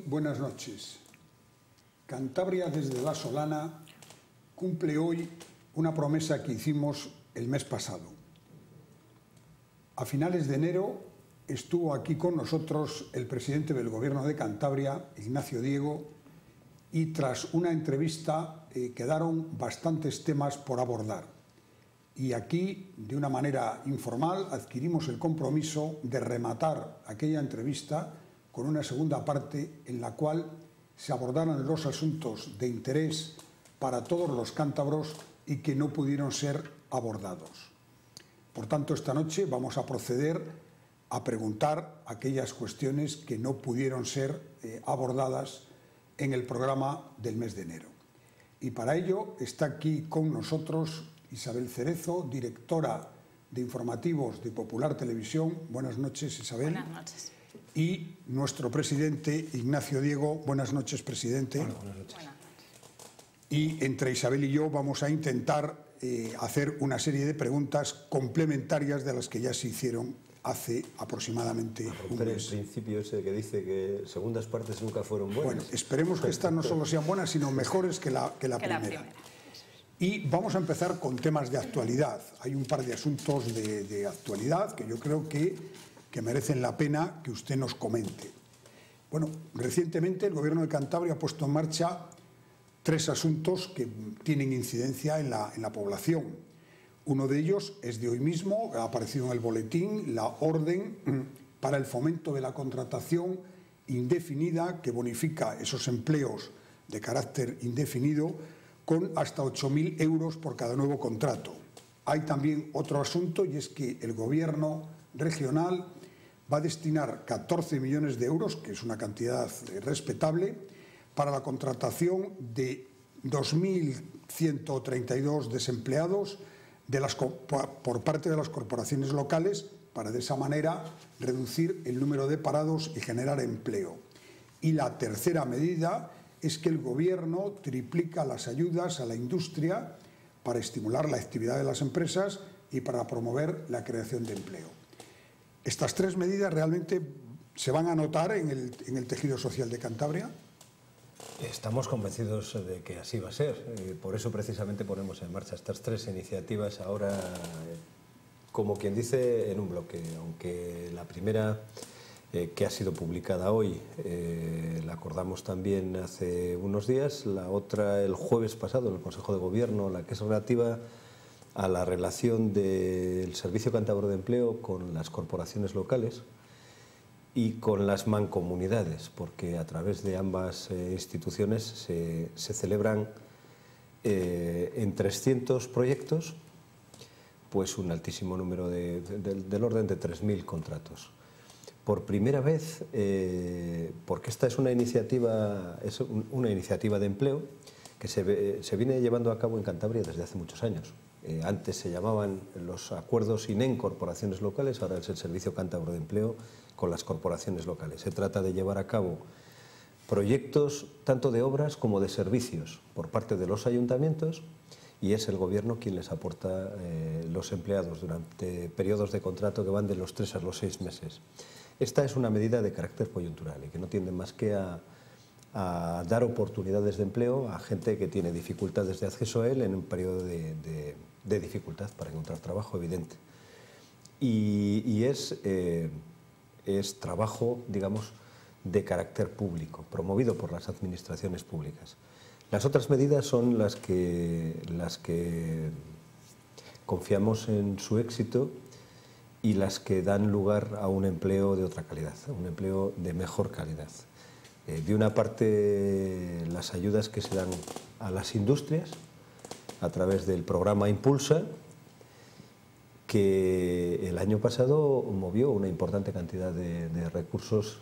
buenas noches. Cantabria desde La Solana cumple hoy una promesa que hicimos el mes pasado. A finales de enero estuvo aquí con nosotros el presidente del Gobierno de Cantabria, Ignacio Diego, y tras una entrevista quedaron bastantes temas por abordar. Y aquí, de una manera informal, adquirimos el compromiso de rematar aquella entrevista con una segunda parte en la cual se abordaran los asuntos de interés para todos los cántabros y que no pudieron ser abordados. Por tanto, esta noche vamos a proceder a preguntar aquellas cuestiones que no pudieron ser abordadas en el programa del mes de enero. Y para ello está aquí con nosotros Isabel Cerezo, directora de informativos de Popular Televisión. Buenas noches, Isabel. Buenas noches. Y nuestro presidente, Ignacio Diego. Buenas noches, presidente. Hola, buenas noches. Buenas noches. Y entre Isabel y yo vamos a intentar hacer una serie de preguntas complementarias de las que ya se hicieron hace aproximadamente un mes. El principio ese que dice que segundas partes nunca fueron buenas. Bueno, esperemos que estas no solo sean buenas, sino mejores que la primera. Y vamos a empezar con temas de actualidad. Hay un par de asuntos de actualidad que yo creo que merecen la pena que usted nos comente. Bueno, recientemente el Gobierno de Cantabria ha puesto en marcha 3 asuntos que tienen incidencia en la población. Uno de ellos es de hoy mismo, ha aparecido en el boletín, la orden para el fomento de la contratación indefinida que bonifica esos empleos de carácter indefinido con hasta 8.000 euros por cada nuevo contrato. Hay también otro asunto, y es que el Gobierno regional va a destinar 14 millones de euros, que es una cantidad respetable, para la contratación de 2.132 desempleados por parte de las corporaciones locales, para de esa manera reducir el número de parados y generar empleo. Y la tercera medida es que el Gobierno triplica las ayudas a la industria para estimular la actividad de las empresas y para promover la creación de empleo. ¿Estas 3 medidas realmente se van a notar en el tejido social de Cantabria? Estamos convencidos de que así va a ser. Por eso precisamente ponemos en marcha estas 3 iniciativas ahora, como quien dice, en un bloque. Aunque la primera, que ha sido publicada hoy, la acordamos también hace unos días, la otra el jueves pasado en el Consejo de Gobierno, la que es relativa a la relación del Servicio Cántabro de Empleo con las corporaciones locales y con las mancomunidades, porque a través de ambas instituciones se celebran en 300 proyectos pues un altísimo número del orden de 3.000 contratos. Por primera vez, porque esta es una iniciativa de empleo que se viene llevando a cabo en Cantabria desde hace muchos años. Antes se llamaban los acuerdos INEN corporaciones locales, ahora es el Servicio Cántabro de Empleo con las corporaciones locales. Se trata de llevar a cabo proyectos tanto de obras como de servicios por parte de los ayuntamientos, y es el Gobierno quien les aporta los empleados durante periodos de contrato que van de los 3 a los 6 meses. Esta es una medida de carácter coyuntural y que no tiende más que a dar oportunidades de empleo a gente que tiene dificultades de acceso a él en un periodo de dificultad para encontrar trabajo evidente. Y es trabajo, digamos, de carácter público, promovido por las administraciones públicas. Las otras medidas son las que confiamos en su éxito y las que dan lugar a un empleo de otra calidad, a un empleo de mejor calidad. De una parte, las ayudas que se dan a las industrias a través del programa Impulsa, que el año pasado movió una importante cantidad de recursos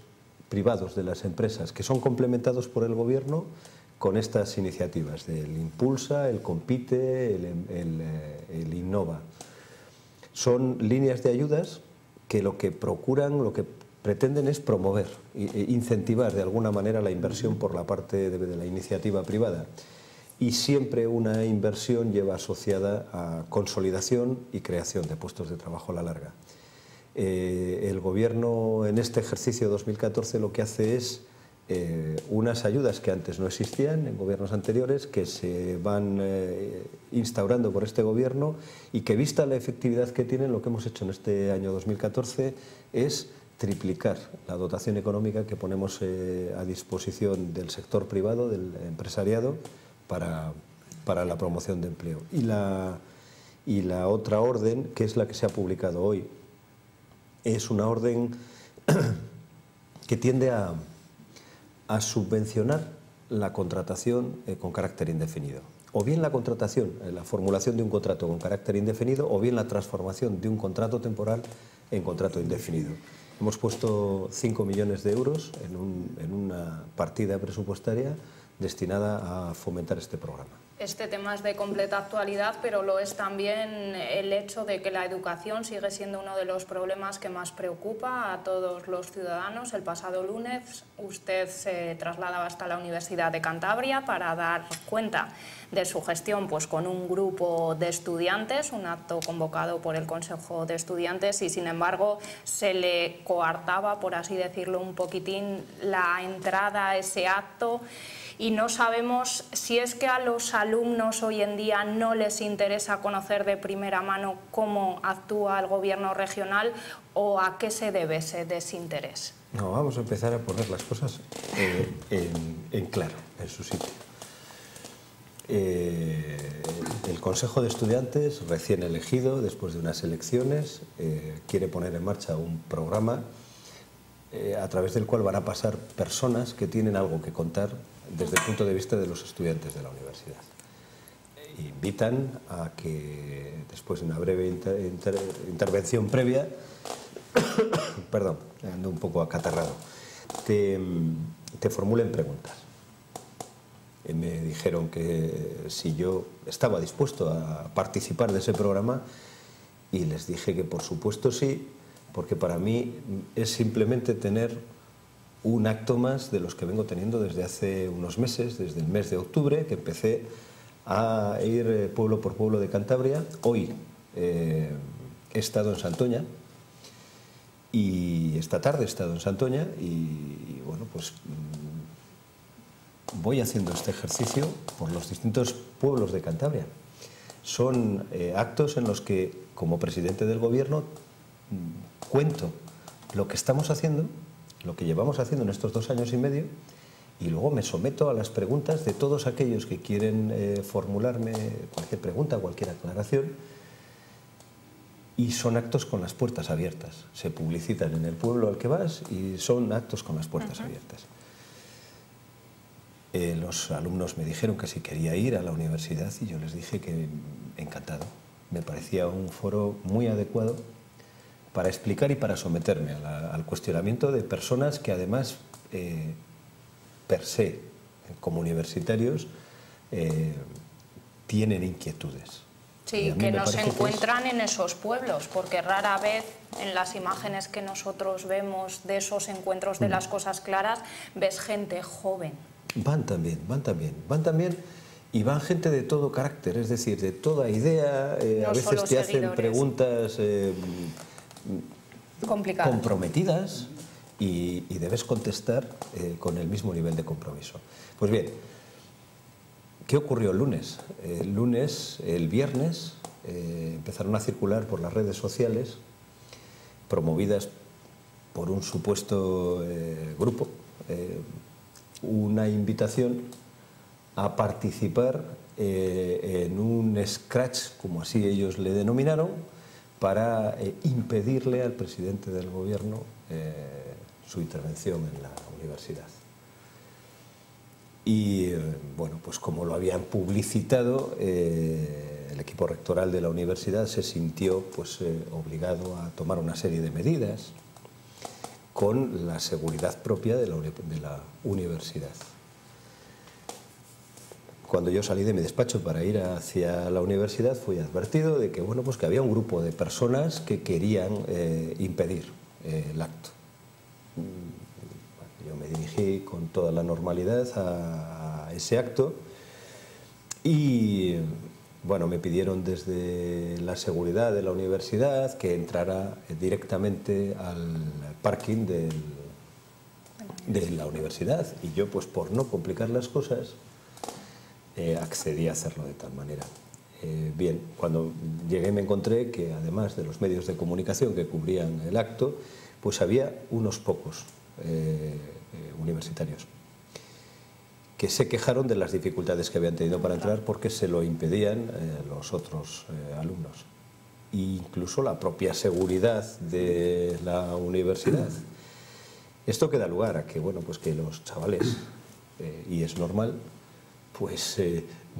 privados de las empresas, que son complementados por el Gobierno con estas iniciativas del Impulsa, el Compite, el Innova. Son líneas de ayudas que lo que procuran, lo que pretenden es promover e incentivar de alguna manera la inversión por la parte de la iniciativa privada. Y siempre una inversión lleva asociada a consolidación y creación de puestos de trabajo a la larga. El Gobierno en este ejercicio 2014 lo que hace es unas ayudas que antes no existían en gobiernos anteriores, que se van instaurando por este gobierno y que, vista la efectividad que tienen, lo que hemos hecho en este año 2014 es triplicar la dotación económica que ponemos a disposición del sector privado, del empresariado, para la promoción de empleo. Y la otra orden, que es la que se ha publicado hoy, es una orden que tiende a subvencionar la contratación con carácter indefinido. O bien la contratación, la formulación de un contrato con carácter indefinido, o bien la transformación de un contrato temporal en contrato indefinido. Hemos puesto 5 millones de euros en una partida presupuestaria destinada a fomentar este programa. Este tema es de completa actualidad, pero lo es también el hecho de que la educación sigue siendo uno de los problemas que más preocupa a todos los ciudadanos. El pasado lunes usted se trasladaba hasta la Universidad de Cantabria para dar cuenta de su gestión, pues, con un grupo de estudiantes, un acto convocado por el Consejo de Estudiantes, y sin embargo se le coartaba, por así decirlo, un poquitín la entrada a ese acto. Y no sabemos si es que a los alumnos hoy en día no les interesa conocer de primera mano cómo actúa el gobierno regional, o a qué se debe ese desinterés. No, vamos a empezar a poner las cosas en claro, en su sitio. El Consejo de Estudiantes, recién elegido después de unas elecciones, quiere poner en marcha un programa a través del cual van a pasar personas que tienen algo que contar desde el punto de vista de los estudiantes de la universidad. Invitan a que, después de una breve intervención previa, perdón, ando un poco acatarrado, te formulen preguntas. Me dijeron que si yo estaba dispuesto a participar de ese programa, y les dije que por supuesto sí, porque para mí es simplemente tener un acto más de los que vengo teniendo desde hace unos meses, desde el mes de octubre, que empecé a ir pueblo por pueblo de Cantabria. Hoy he estado en Santoña, y esta tarde he estado en Santoña, y bueno, pues voy haciendo este ejercicio por los distintos pueblos de Cantabria. Son actos en los que, como presidente del gobierno, cuento lo que estamos haciendo, lo que llevamos haciendo en estos 2 años y medio, y luego me someto a las preguntas de todos aquellos que quieren formularme cualquier pregunta, cualquier aclaración, y son actos con las puertas abiertas. Se publicitan en el pueblo al que vas y son actos con las puertas abiertas. Los alumnos me dijeron que si quería ir a la universidad, y yo les dije que encantado. Me parecía un foro muy adecuado para explicar y para someterme al cuestionamiento de personas que, además, per se, como universitarios, tienen inquietudes. Sí, que no se encuentran en esos pueblos, porque rara vez en las imágenes que nosotros vemos de esos encuentros de las cosas claras ves gente joven. Van también, y van gente de todo carácter, es decir, de toda idea. A veces te hacen preguntas comprometidas, y debes contestar con el mismo nivel de compromiso. Pues bien, ¿qué ocurrió el lunes? El viernes, empezaron a circular por las redes sociales, promovidas por un supuesto grupo, una invitación a participar en un scratch, como así ellos le denominaron, para impedirle al presidente del gobierno su intervención en la universidad. Y bueno, pues como lo habían publicitado, el equipo rectoral de la universidad se sintió pues obligado a tomar una serie de medidas con la seguridad propia de la universidad. Cuando yo salí de mi despacho para ir hacia la universidad, fui advertido de que, bueno, pues que había un grupo de personas que querían impedir el acto. Yo me dirigí con toda la normalidad a ese acto, y bueno, me pidieron desde la seguridad de la universidad que entrara directamente al parking de la universidad. Y yo, pues por no complicar las cosas, accedí a hacerlo de tal manera. Bien, cuando llegué me encontré que además de los medios de comunicación que cubrían el acto, pues había unos pocos universitarios que se quejaron de las dificultades que habían tenido para entrar porque se lo impedían los otros alumnos. E incluso la propia seguridad de la universidad. Esto que da lugar a que, bueno, pues que los chavales, y es normal, pues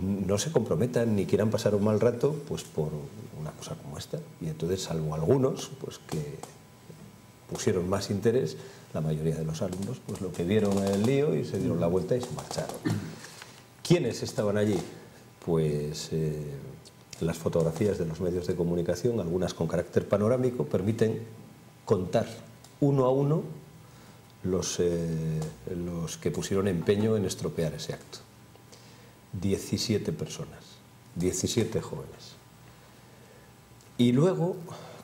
no se comprometan ni quieran pasar un mal rato pues por una cosa como esta. Y entonces, salvo algunos pues que pusieron más interés, la mayoría de los alumnos pues lo que vieron el lío y se dieron la vuelta y se marcharon. ¿Quiénes estaban allí? Pues las fotografías de los medios de comunicación, algunas con carácter panorámico, permiten contar uno a uno los que pusieron empeño en estropear ese acto. 17 personas, 17 jóvenes. Y luego,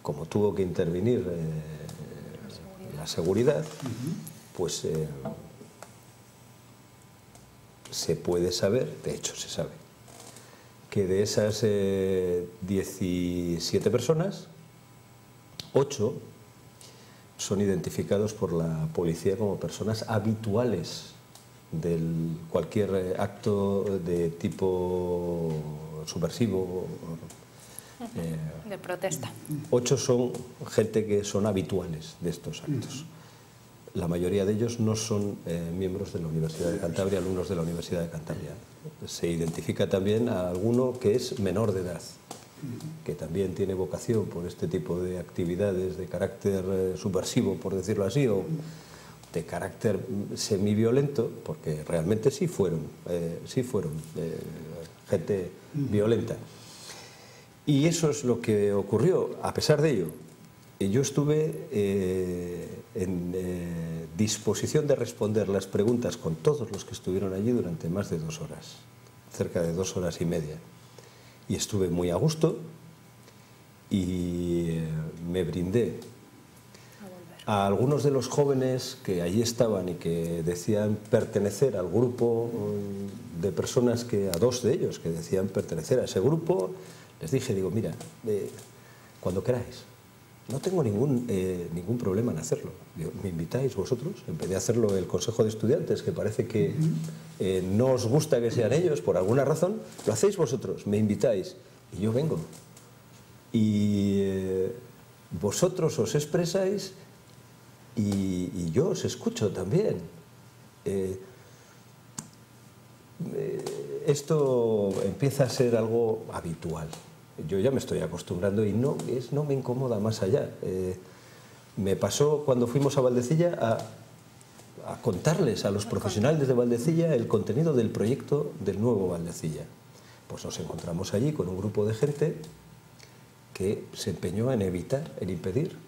como tuvo que intervenir la seguridad, pues se puede saber, de hecho se sabe, que de esas 17 personas, 8 son identificados por la policía como personas habituales de cualquier acto de tipo subversivo. De protesta. 8 son gente que son habituales de estos actos. La mayoría de ellos no son miembros de la Universidad de Cantabria, alumnos de la Universidad de Cantabria. Se identifica también a alguno que es menor de edad, que también tiene vocación por este tipo de actividades de carácter subversivo, por decirlo así, o de carácter semiviolento, porque realmente sí fueron gente violenta. Y eso es lo que ocurrió. A pesar de ello, yo estuve en disposición de responder las preguntas con todos los que estuvieron allí durante más de 2 horas, cerca de 2 horas y media. Y estuve muy a gusto y me brindé a algunos de los jóvenes que allí estaban y que decían pertenecer al grupo de personas a 2 de ellos que decían pertenecer a ese grupo. Les dije, digo, mira, cuando queráis, no tengo ningún problema en hacerlo. Digo, ¿me invitáis vosotros? En vez de hacerlo el Consejo de Estudiantes, que parece que no os gusta que sean ellos por alguna razón, lo hacéis vosotros, me invitáis y yo vengo. Y vosotros os expresáis y yo os escucho también. Esto empieza a ser algo habitual. Yo ya me estoy acostumbrando y no me incomoda más allá. Me pasó cuando fuimos a Valdecilla a contarles a los profesionales de Valdecilla el contenido del proyecto del nuevo Valdecilla. Pues nos encontramos allí con un grupo de gente que se empeñó en impedir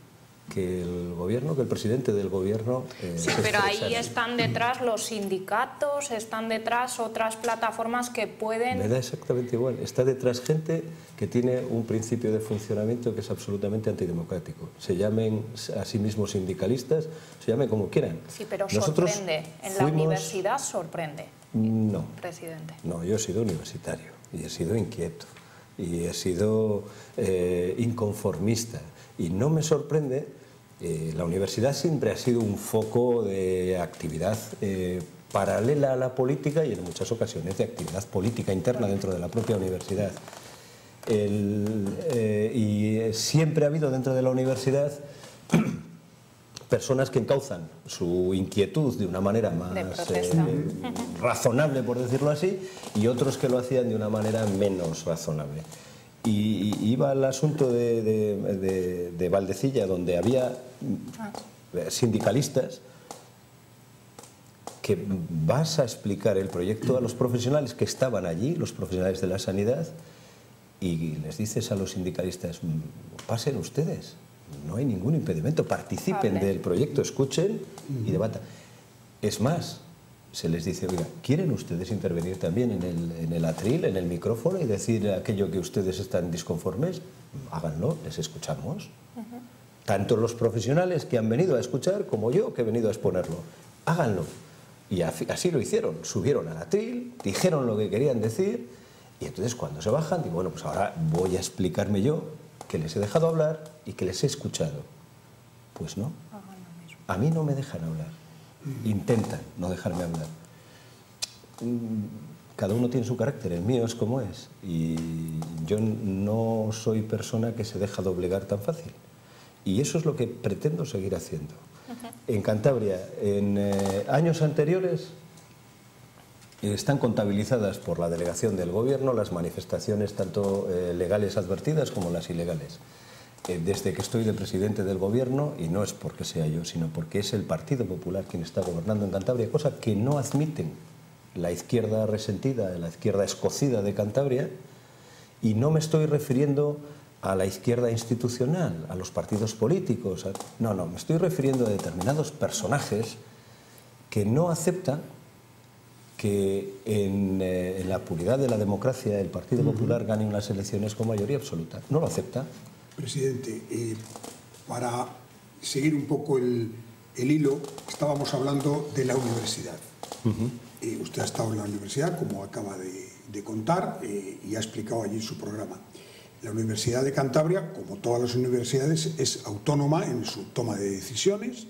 que el presidente del gobierno sí, pero ahí están detrás los sindicatos, están detrás otras plataformas que pueden... Me da exactamente igual. Está detrás gente que tiene un principio de funcionamiento que es absolutamente antidemocrático. Se llamen a sí mismos sindicalistas, se llamen como quieran. Sí, pero sorprende. En la universidad sorprende. No. Presidente. No, yo he sido universitario y he sido inquieto y he sido inconformista. Y no me sorprende, la universidad siempre ha sido un foco de actividad paralela a la política y en muchas ocasiones de actividad política interna dentro de la propia universidad. Y siempre ha habido dentro de la universidad personas que encauzan su inquietud de una manera más razonable, por decirlo así, y otros que lo hacían de una manera menos razonable. Y iba al asunto de Valdecilla, donde había sindicalistas, que vas a explicar el proyecto a los profesionales que estaban allí, los profesionales de la sanidad, y les dices a los sindicalistas, pasen ustedes, no hay ningún impedimento, participen del proyecto, escuchen y debatan. Es más, se les dice, oiga, ¿quieren ustedes intervenir también en el atril, en el micrófono y decir aquello que ustedes están disconformes? Háganlo, les escuchamos. Tanto los profesionales que han venido a escuchar como yo que he venido a exponerlo. háganlo. Y así lo hicieron, subieron al atril, dijeron lo que querían decir, y entonces cuando se bajan, digo, bueno, pues ahora voy a explicarme yo que les he dejado hablar y que les he escuchado. Pues no, a mí no me dejan hablar, intentan no dejarme hablar. Cada uno tiene su carácter, el mío es como es, y yo no soy persona que se deja doblegar tan fácil. Y eso es lo que pretendo seguir haciendo. En Cantabria, en años anteriores, están contabilizadas por la delegación del Gobierno las manifestaciones tanto legales advertidas como las ilegales. Desde que estoy de presidente del Gobierno, y no es porque sea yo, sino porque es el Partido Popular quien está gobernando en Cantabria, cosa que no admiten la izquierda resentida, la izquierda escocida de Cantabria, y no me estoy refiriendo a la izquierda institucional, a los partidos políticos. No, me estoy refiriendo a determinados personajes que no aceptan que en la puridad de la democracia el Partido Popular gane unas elecciones con mayoría absoluta. No lo acepta. Presidente, para seguir un poco el hilo, estábamos hablando de la universidad. Usted ha estado en la universidad, como acaba de contar, y ha explicado allí su programa. La Universidad de Cantabria, como todas las universidades, es autónoma en su toma de decisiones,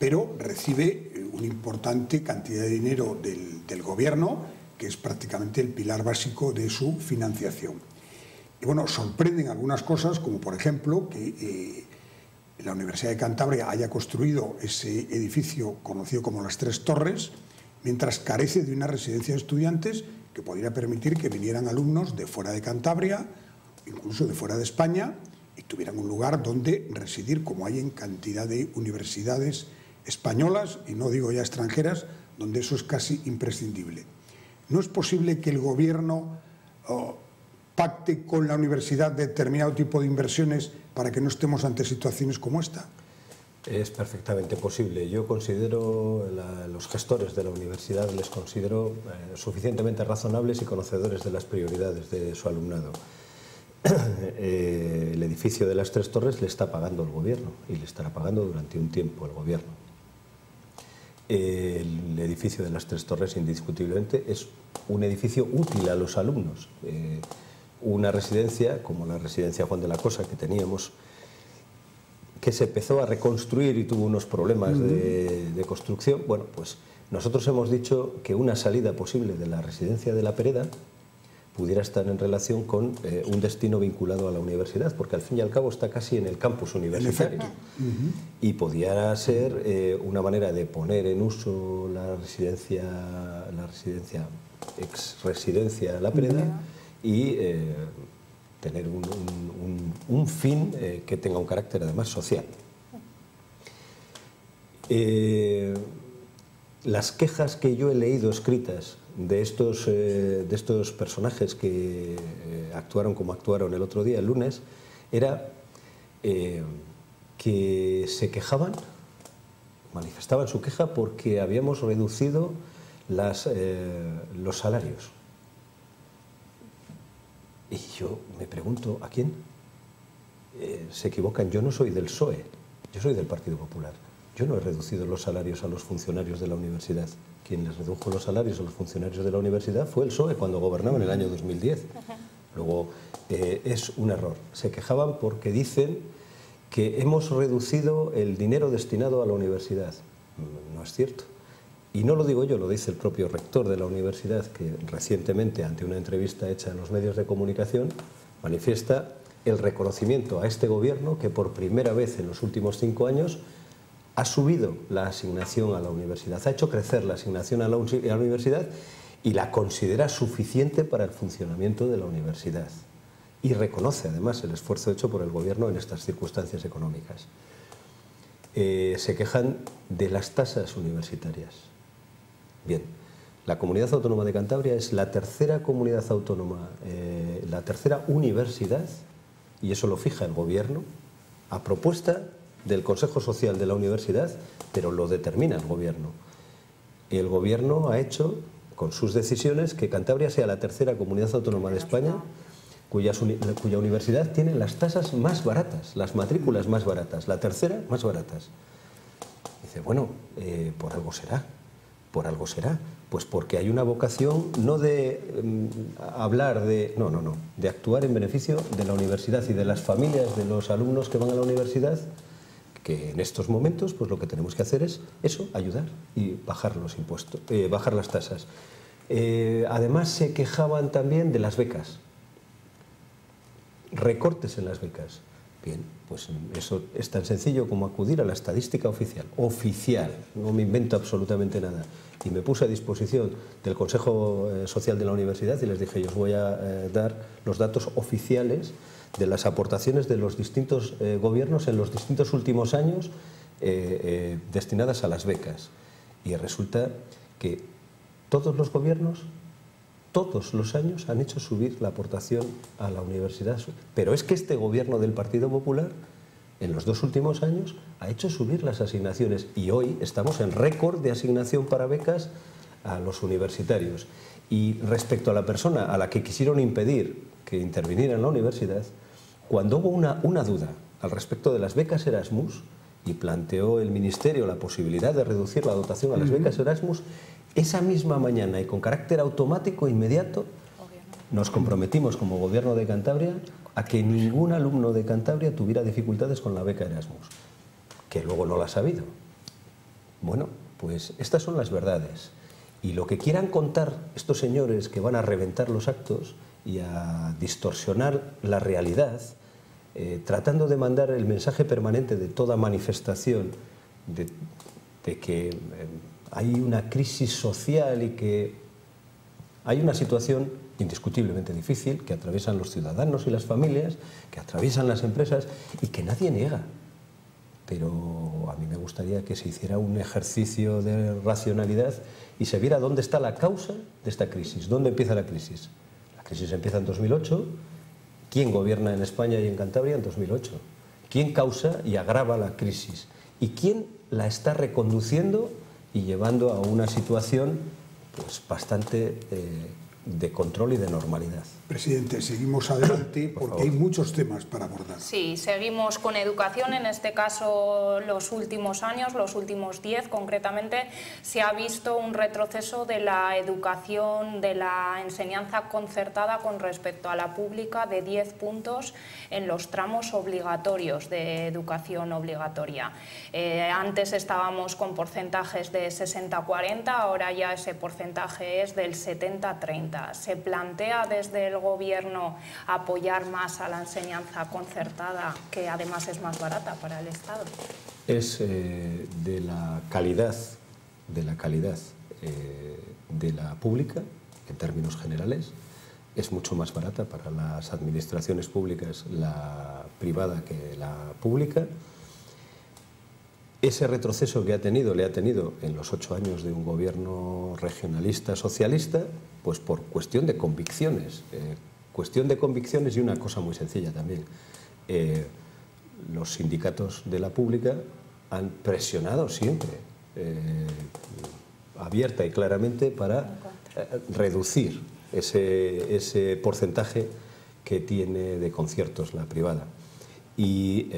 pero recibe una importante cantidad de dinero del Gobierno, que es prácticamente el pilar básico de su financiación. Y bueno, sorprenden algunas cosas, como por ejemplo que la Universidad de Cantabria haya construido ese edificio conocido como las Tres Torres, mientras carece de una residencia de estudiantes que podría permitir que vinieran alumnos de fuera de Cantabria, incluso de fuera de España, y tuvieran un lugar donde residir, como hay en cantidad de universidades españolas, y no digo ya extranjeras, donde eso es casi imprescindible. ¿No es posible que el Gobierno pacte con la universidad determinado tipo de inversiones para que no estemos ante situaciones como esta? Es perfectamente posible. Yo considero, los gestores de la universidad les considero suficientemente razonables y conocedores de las prioridades de su alumnado. El edificio de las Tres Torres le está pagando el Gobierno, y le estará pagando durante un tiempo el Gobierno. El edificio de las Tres Torres indiscutiblemente es un edificio útil a los alumnos. Una residencia como la residencia Juan de la Cosa que teníamos, que se empezó a reconstruir y tuvo unos problemas de construcción, bueno, pues nosotros hemos dicho que una salida posible de la residencia de La Pereda pudiera estar en relación con un destino vinculado a la universidad, porque al fin y al cabo está casi en el campus universitario. Y podía ser una manera de poner en uso la residencia ex-residencia La Pereda y tener un fin que tenga un carácter además social. Las quejas que yo he leído escritas de estos personajes que actuaron como actuaron el otro día, el lunes, era que se quejaban, manifestaban su queja porque habíamos reducido los salarios. Y yo me pregunto, ¿a quién? Se equivocan, yo no soy del PSOE, yo soy del Partido Popular. Yo no he reducido los salarios a los funcionarios de la universidad. Quien les redujo los salarios a los funcionarios de la universidad fue el PSOE cuando gobernaba en el año 2010. Luego, es un error. Se quejaban porque dicen que hemos reducido el dinero destinado a la universidad. No es cierto. Y no lo digo yo, lo dice el propio rector de la universidad, que recientemente, ante una entrevista hecha en los medios de comunicación, manifiesta el reconocimiento a este gobierno que por primera vez en los últimos 5 años ha subido la asignación a la universidad, ha hecho crecer la asignación a la universidad y la considera suficiente para el funcionamiento de la universidad. Y reconoce además el esfuerzo hecho por el gobierno en estas circunstancias económicas. Se quejan de las tasas universitarias. Bien, la Comunidad Autónoma de Cantabria es la tercera comunidad autónoma, la tercera universidad, y eso lo fija el gobierno, a propuesta del Consejo Social de la Universidad, pero lo determina el Gobierno. Y el Gobierno ha hecho, con sus decisiones, que Cantabria sea la tercera comunidad autónoma de España cuya universidad tiene las tasas más baratas, las matrículas más baratas, la tercera más baratas. Dice, bueno, por algo será, por algo será. Pues porque hay una vocación no de hablar de... No, de actuar en beneficio de la universidad y de las familias de los alumnos que van a la universidad, que en estos momentos pues lo que tenemos que hacer es eso, ayudar y bajar los impuestos, bajar las tasas. Además se quejaban también de las becas, recortes en las becas. Bien, pues eso es tan sencillo como acudir a la estadística oficial, no me invento absolutamente nada. Y me puse a disposición del Consejo Social de la Universidad y les dije, yo os voy a dar los datos oficiales de las aportaciones de los distintos gobiernos en los distintos últimos años destinadas a las becas. Y resulta que todos los gobiernos, todos los años han hecho subir la aportación a la universidad. Pero es que este gobierno del Partido Popular, en los 2 últimos años, ha hecho subir las asignaciones y hoy estamos en récord de asignación para becas a los universitarios. Y respecto a la persona a la que quisieron impedir que interviniera en la universidad, cuando hubo una duda al respecto de las becas Erasmus y planteó el Ministerio la posibilidad de reducir la dotación a las becas Erasmus, esa misma mañana y con carácter automático inmediato nos comprometimos como Gobierno de Cantabria a que ningún alumno de Cantabria tuviera dificultades con la beca Erasmus, que luego no la ha sabido. Bueno, pues estas son las verdades. Y lo que quieran contar estos señores que van a reventar los actos y a distorsionar la realidad, tratando de mandar el mensaje permanente de toda manifestación de que hay una crisis social y que hay una situación indiscutiblemente difícil que atraviesan los ciudadanos y las familias, que atraviesan las empresas y que nadie niega. Pero a mí me gustaría que se hiciera un ejercicio de racionalidad y se viera dónde está la causa de esta crisis, dónde empieza la crisis. La crisis empieza en 2008. ¿Quién gobierna en España y en Cantabria en 2008? ¿Quién causa y agrava la crisis? ¿Y quién la está reconduciendo y llevando a una situación pues, bastante de control y de normalidad? Presidente, seguimos adelante porque hay muchos temas para abordar. Sí, seguimos con educación. En este caso, los últimos años, los últimos 10 concretamente, se ha visto un retroceso de la educación, de la enseñanza concertada con respecto a la pública de 10 puntos en los tramos obligatorios de educación obligatoria. Antes estábamos con porcentajes de 60-40, ahora ya ese porcentaje es del 70-30. Se plantea desde el Gobierno apoyar más a la enseñanza concertada, que además es más barata para el Estado. Es de la calidad de la pública, en términos generales, es mucho más barata para las administraciones públicas la privada que la pública. Ese retroceso que le ha tenido en los 8 años de un gobierno regionalista socialista, pues por cuestión de convicciones. Y una cosa muy sencilla también. Los sindicatos de la pública han presionado siempre, abierta y claramente, para reducir ese porcentaje que tiene de conciertos la privada. Y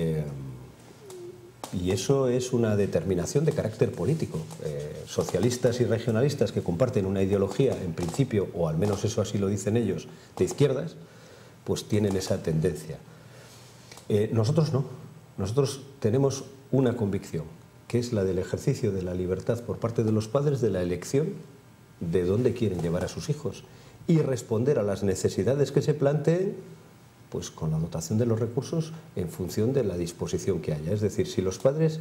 eso es una determinación de carácter político. Socialistas y regionalistas que comparten una ideología, en principio, o al menos eso así lo dicen ellos, de izquierdas, pues tienen esa tendencia. Nosotros no. Nosotros tenemos una convicción, que es la del ejercicio de la libertad por parte de los padres de la elección de dónde quieren llevar a sus hijos y responder a las necesidades que se planteen, pues con la dotación de los recursos en función de la disposición que haya. Es decir, si los padres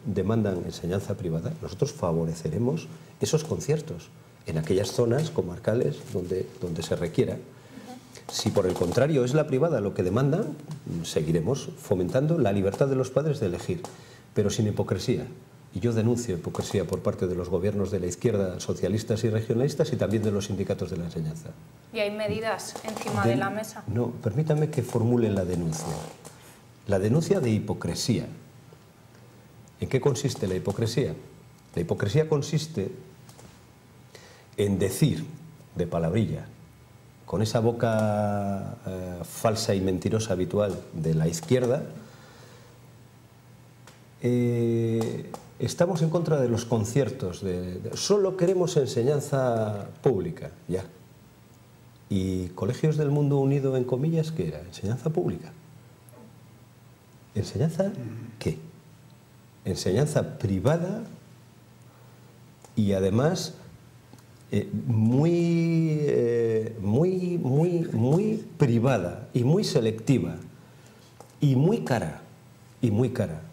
demandan enseñanza privada, nosotros favoreceremos esos conciertos en aquellas zonas comarcales donde se requiera. Si por el contrario es la privada lo que demanda, seguiremos fomentando la libertad de los padres de elegir, pero sin hipocresía. Y yo denuncio hipocresía por parte de los gobiernos de la izquierda, socialistas y regionalistas, y también de los sindicatos de la enseñanza. ¿Y hay medidas encima de la mesa? No, permítame que formule la denuncia. La denuncia de hipocresía. ¿En qué consiste la hipocresía? La hipocresía consiste en decir de palabrilla, con esa boca falsa y mentirosa habitual de la izquierda, estamos en contra de los conciertos, solo queremos enseñanza pública, ya. ¿Y colegios del mundo unido, en comillas, qué era? Enseñanza pública. ¿Enseñanza qué? Enseñanza privada y además muy privada y muy selectiva y muy cara,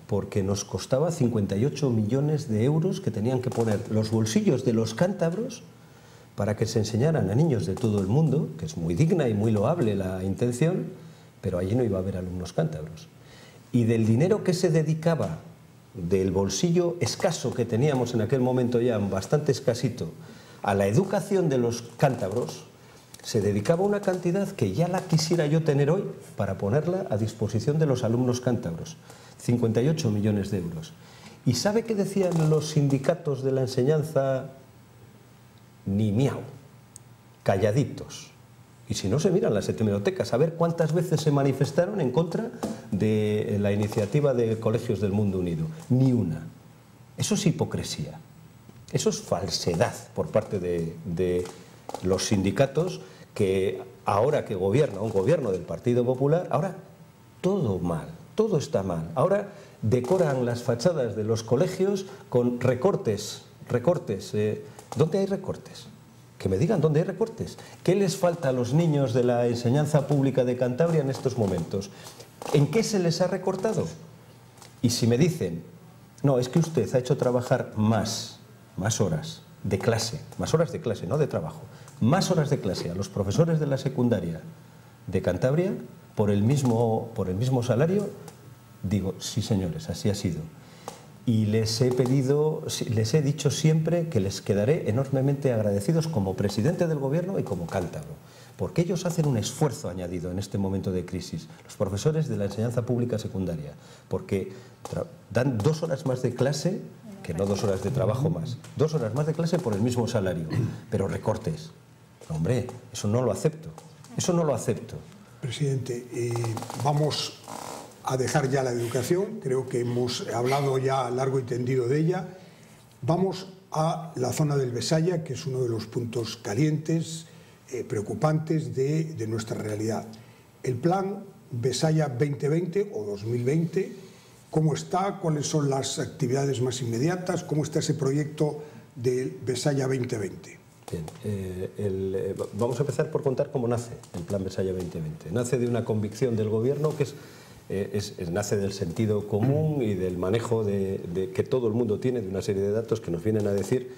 porque nos costaba 58 millones de euros que tenían que poner los bolsillos de los cántabros para que se enseñaran a niños de todo el mundo, que es muy digna y muy loable la intención, pero allí no iba a haber alumnos cántabros. Y del dinero que se dedicaba, del bolsillo escaso que teníamos en aquel momento ya, bastante escasito, a la educación de los cántabros, se dedicaba una cantidad que ya la quisiera yo tener hoy para ponerla a disposición de los alumnos cántabros. 58 millones de euros. ¿Y sabe qué decían los sindicatos de la enseñanza? Ni miau, calladitos. Y si no, se miran las hemerotecas, a ver cuántas veces se manifestaron en contra de la iniciativa de Colegios del Mundo Unido. Ni una. Eso es hipocresía. Eso es falsedad por parte de los sindicatos, que ahora que gobierna un gobierno del Partido Popular, ahora todo mal, todo está mal. Ahora decoran las fachadas de los colegios con recortes. ¿Dónde hay recortes? Que me digan dónde hay recortes. ¿Qué les falta a los niños de la enseñanza pública de Cantabria en estos momentos? ¿En qué se les ha recortado? Y si me dicen, no, es que usted ha hecho trabajar más horas de clase, no de trabajo, más horas de clase a los profesores de la secundaria de Cantabria por el mismo salario, digo, sí señores, así ha sido. Y les he dicho siempre que les quedaré enormemente agradecidos como presidente del gobierno y como cántabro, porque ellos hacen un esfuerzo añadido en este momento de crisis, los profesores de la enseñanza pública secundaria, porque dan 2 horas más de clase, que no 2 horas de trabajo más, 2 horas más de clase por el mismo salario, pero recortes. Hombre, eso no lo acepto, eso no lo acepto. Presidente, vamos a dejar ya la educación, creo que hemos hablado ya largo y tendido de ella. Vamos a la zona del Besaya, que es uno de los puntos calientes, preocupantes de nuestra realidad. El plan Besaya 2020 o 2020, ¿cómo está? ¿Cuáles son las actividades más inmediatas? ¿Cómo está ese proyecto del Besaya 2020? Bien, vamos a empezar por contar cómo nace el plan Besaya 2020. Nace de una convicción del gobierno que nace del sentido común y del manejo que todo el mundo tiene de una serie de datos que nos vienen a decir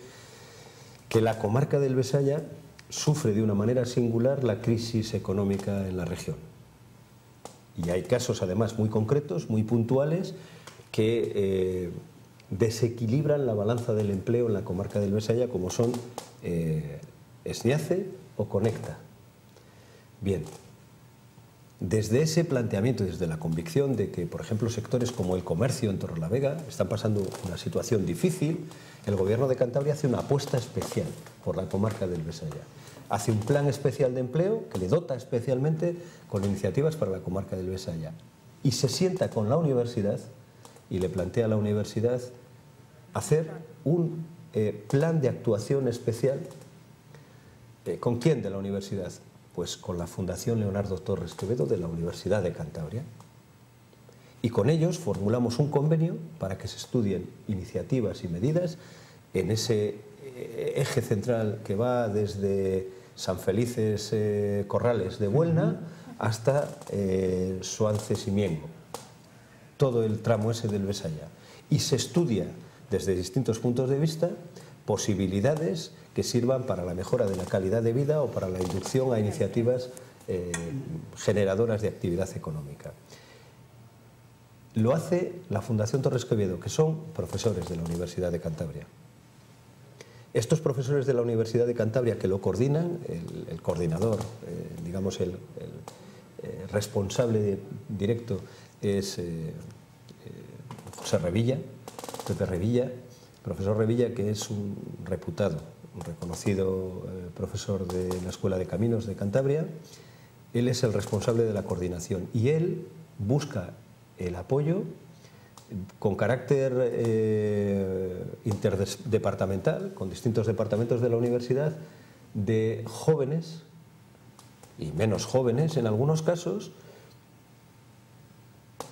que la comarca del Besaya sufre de una manera singular la crisis económica en la región. Y hay casos además muy concretos, muy puntuales, que desequilibran la balanza del empleo en la comarca del Besaya, como son Esniace o Conecta. Bien. Desde ese planteamiento, desde la convicción de que, por ejemplo, sectores como el comercio en Torrelavega están pasando una situación difícil, el Gobierno de Cantabria hace una apuesta especial por la comarca del Besaya. Hace un plan especial de empleo que le dota especialmente con iniciativas para la comarca del Besaya. Y se sienta con la universidad y le plantea a la universidad hacer un plan de actuación especial. ¿Con quién de la universidad? Pues con la Fundación Leonardo Torres Quevedo de la Universidad de Cantabria. Y con ellos formulamos un convenio para que se estudien iniciativas y medidas en ese eje central que va desde San Felices Corrales de Buelna hasta Suances y Miengo, todo el tramo ese del Besaya. Y se estudia desde distintos puntos de vista posibilidades que sirvan para la mejora de la calidad de vida o para la inducción a iniciativas generadoras de actividad económica. Lo hace la Fundación Torres Quevedo, que son profesores de la Universidad de Cantabria. Estos profesores de la Universidad de Cantabria que lo coordinan, el coordinador, digamos el responsable directo es José Revilla, Pepe Revilla, profesor Revilla, que es un reputado, un reconocido profesor de la Escuela de Caminos de Cantabria. Él es el responsable de la coordinación y él busca el apoyo con carácter interdepartamental, con distintos departamentos de la universidad, de jóvenes y menos jóvenes en algunos casos,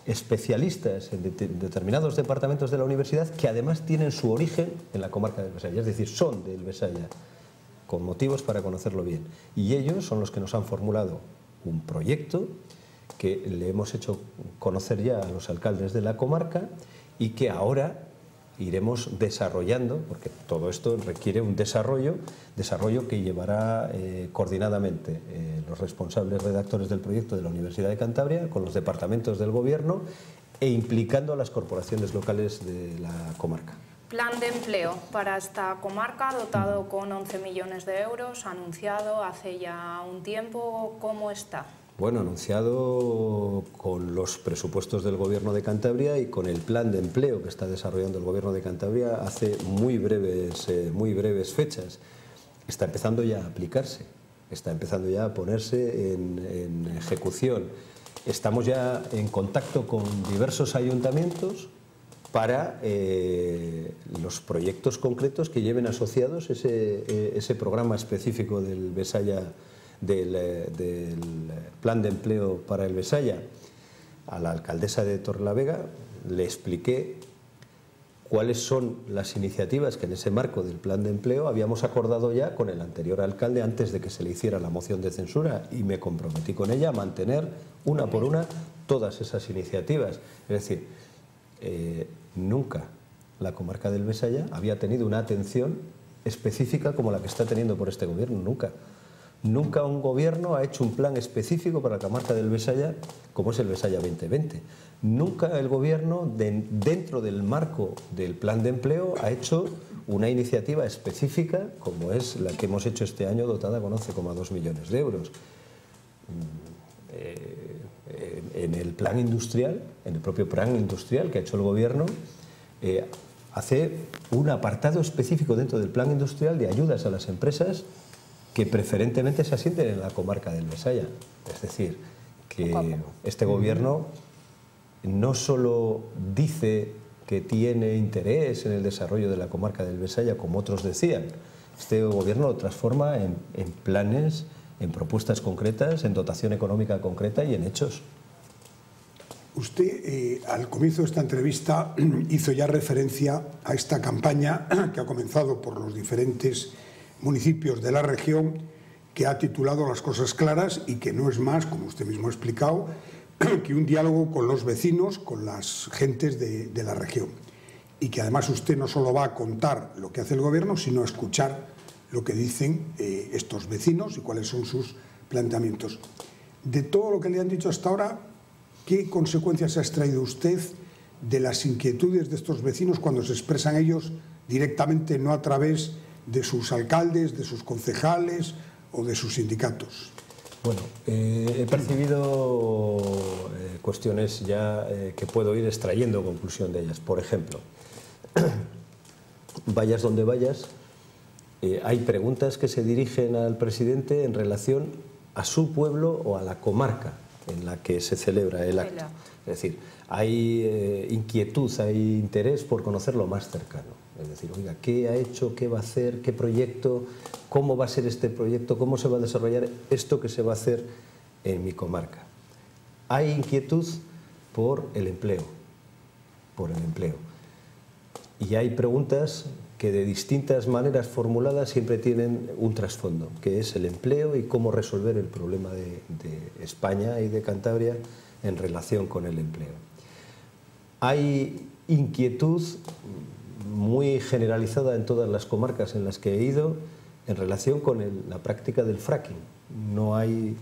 especialistas en determinados departamentos de la universidad que además tienen su origen en la comarca del Besaya, es decir, son del Besaya, con motivos para conocerlo bien. Y ellos son los que nos han formulado un proyecto que le hemos hecho conocer ya a los alcaldes de la comarca y que ahora iremos desarrollando, porque todo esto requiere un desarrollo que llevará coordinadamente los responsables redactores del proyecto de la Universidad de Cantabria con los departamentos del Gobierno e implicando a las corporaciones locales de la comarca. Plan de empleo para esta comarca dotado con 11 millones de euros, anunciado hace ya un tiempo. ¿Cómo está? Bueno, anunciado con los presupuestos del Gobierno de Cantabria y con el plan de empleo que está desarrollando el Gobierno de Cantabria hace muy breves fechas. Está empezando ya a aplicarse, está empezando ya a ponerse en ejecución. Estamos ya en contacto con diversos ayuntamientos para los proyectos concretos que lleven asociados ese programa específico del Besaya, del plan de empleo para el Besaya. A la alcaldesa de Torrelavega le expliqué cuáles son las iniciativas que en ese marco del plan de empleo habíamos acordado ya con el anterior alcalde antes de que se le hiciera la moción de censura, y me comprometí con ella a mantener una por una todas esas iniciativas. Es decir, nunca la comarca del Besaya había tenido una atención específica como la que está teniendo por este gobierno, nunca. Nunca un gobierno ha hecho un plan específico para la comarca del Besaya como es el Besaya 2020. Nunca el gobierno, dentro del marco del plan de empleo, ha hecho una iniciativa específica como es la que hemos hecho este año, dotada con 11,2 millones de euros. En el plan industrial, en el propio plan industrial que ha hecho el gobierno, hace un apartado específico dentro del plan industrial de ayudas a las empresas que preferentemente se asienten en la comarca del Besaya. Es decir, que este gobierno no solo dice que tiene interés en el desarrollo de la comarca del Besaya, como otros decían, este gobierno lo transforma en planes, en propuestas concretas, en dotación económica concreta y en hechos. Usted, al comienzo de esta entrevista, hizo ya referencia a esta campaña que ha comenzado por los diferentes municipios de la región, que ha titulado Las cosas claras y que no es más, como usted mismo ha explicado, que un diálogo con los vecinos, con las gentes de la región. Y que además usted no solo va a contar lo que hace el gobierno, sino a escuchar lo que dicen estos vecinos y cuáles son sus planteamientos. De todo lo que le han dicho hasta ahora, ¿qué consecuencias ha extraído usted de las inquietudes de estos vecinos cuando se expresan ellos directamente, no a través de sus alcaldes, de sus concejales o de sus sindicatos? Bueno, he percibido cuestiones ya que puedo ir extrayendo conclusión de ellas. Por ejemplo, vayas donde vayas, hay preguntas que se dirigen al presidente en relación a su pueblo o a la comarca en la que se celebra el acto. Es decir, hay inquietud, hay interés por conocer lo más cercano. Es decir, oiga, ¿qué ha hecho? ¿Qué va a hacer? ¿Qué proyecto? ¿Cómo va a ser este proyecto? ¿Cómo se va a desarrollar esto que se va a hacer en mi comarca? Hay inquietud por el empleo, Y hay preguntas que de distintas maneras formuladas siempre tienen un trasfondo, que es el empleo y cómo resolver el problema de España y de Cantabria en relación con el empleo. Hay inquietud muy generalizada en todas las comarcas en las que he ido en relación con la práctica del fracking. No hay